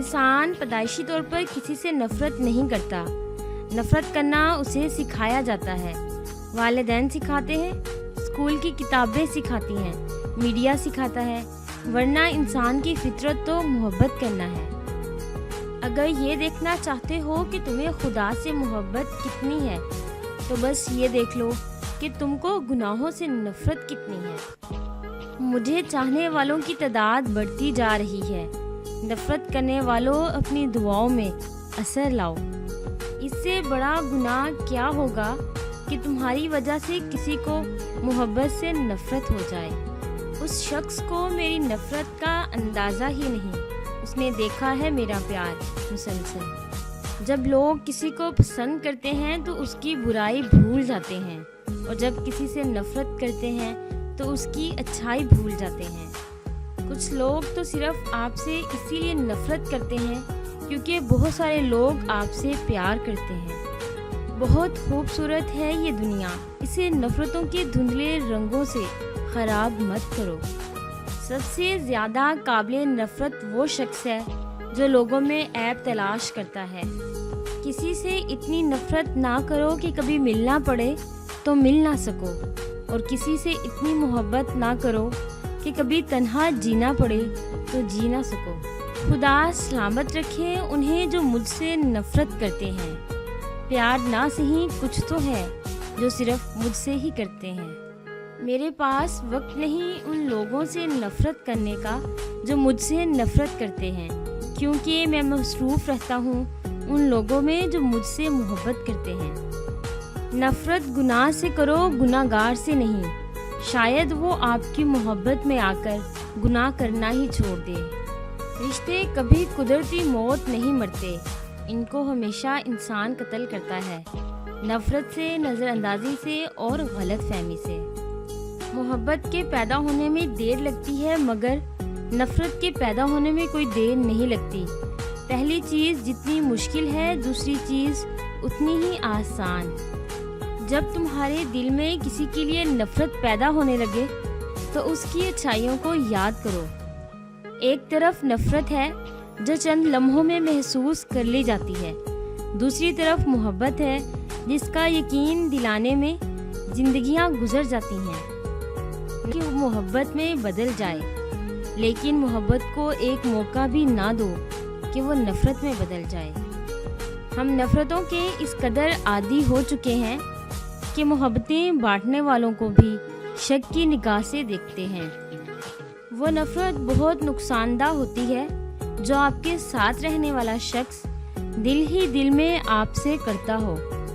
انسان پیدائشی طور پر کسی سے نفرت نہیں کرتا، نفرت کرنا اسے سکھایا جاتا ہے۔ والدین سکھاتے ہیں، اسکول کی کتابیں سکھاتی ہیں، میڈیا سکھاتا ہے، ورنہ انسان کی فطرت تو محبت کرنا ہے۔ اگر یہ دیکھنا چاہتے ہو کہ تمہیں خدا سے محبت کتنی ہے تو بس یہ دیکھ لو کہ تم کو گناہوں سے نفرت کتنی ہے۔ مجھے چاہنے والوں کی تعداد بڑھتی جا رہی ہے، نفرت کرنے والوں اپنی دعاؤں میں اثر لاؤ۔ اس سے بڑا گناہ کیا ہوگا کہ تمہاری وجہ سے کسی کو محبت سے نفرت ہو جائے۔ اس شخص کو میری نفرت کا اندازہ ہی نہیں، اس نے دیکھا ہے میرا پیار مسلسل۔ جب لوگ کسی کو پسند کرتے ہیں تو اس کی برائی بھول جاتے ہیں، اور جب کسی سے نفرت کرتے ہیں تو اس کی اچھائی بھول جاتے ہیں۔ کچھ لوگ تو صرف آپ سے اسی لیے نفرت کرتے ہیں کیونکہ بہت سارے لوگ آپ سے پیار کرتے ہیں۔ بہت خوبصورت ہے یہ دنیا، اسے نفرتوں کے دھندلے رنگوں سے خراب مت کرو۔ سب سے زیادہ قابل نفرت وہ شخص ہے جو لوگوں میں عیب تلاش کرتا ہے۔ کسی سے اتنی نفرت نہ کرو کہ کبھی ملنا پڑے تو مل نہ سکو، اور کسی سے اتنی محبت نہ کرو کہ کبھی تنہا جینا پڑے تو جی نہ سکو۔ خدا سلامت رکھے انہیں جو مجھ سے نفرت کرتے ہیں۔ پیار نہ سہی کچھ تو ہے جو صرف مجھ سے ہی کرتے ہیں۔ میرے پاس وقت نہیں ان لوگوں سے نفرت کرنے کا جو مجھ سے نفرت کرتے ہیں، کیونکہ میں مصروف رہتا ہوں ان لوگوں میں جو مجھ سے محبت کرتے ہیں۔ نفرت گناہ سے کرو، گناہ گار سے نہیں، شاید وہ آپ کی محبت میں آ کر گناہ کرنا ہی چھوڑ دے۔ رشتے کبھی قدرتی موت نہیں مرتے، ان کو ہمیشہ انسان قتل کرتا ہے، نفرت سے، نظر اندازی سے اور غلط فہمی سے۔ محبت کے پیدا ہونے میں دیر لگتی ہے، مگر نفرت کے پیدا ہونے میں کوئی دیر نہیں لگتی۔ پہلی چیز جتنی مشکل ہے، دوسری چیز اتنی ہی آسان۔ جب تمہارے دل میں کسی کے لیے نفرت پیدا ہونے لگے تو اس کی اچھائیوں کو یاد کرو۔ ایک طرف نفرت ہے جو چند لمحوں میں محسوس کر لی جاتی ہے، دوسری طرف محبت ہے جس کا یقین دلانے میں زندگیاں گزر جاتی ہیں کہ وہ محبت میں بدل جائے، لیکن محبت کو ایک موقع بھی نہ دو کہ وہ نفرت میں بدل جائے۔ ہم نفرتوں کے اس قدر عادی ہو چکے ہیں کہ محبتیں بانٹنے والوں کو بھی شک کی نگاہ سے دیکھتے ہیں۔ وہ نفرت بہت نقصان دہ ہوتی ہے جو آپ کے ساتھ رہنے والا شخص دل ہی دل میں آپ سے کرتا ہو۔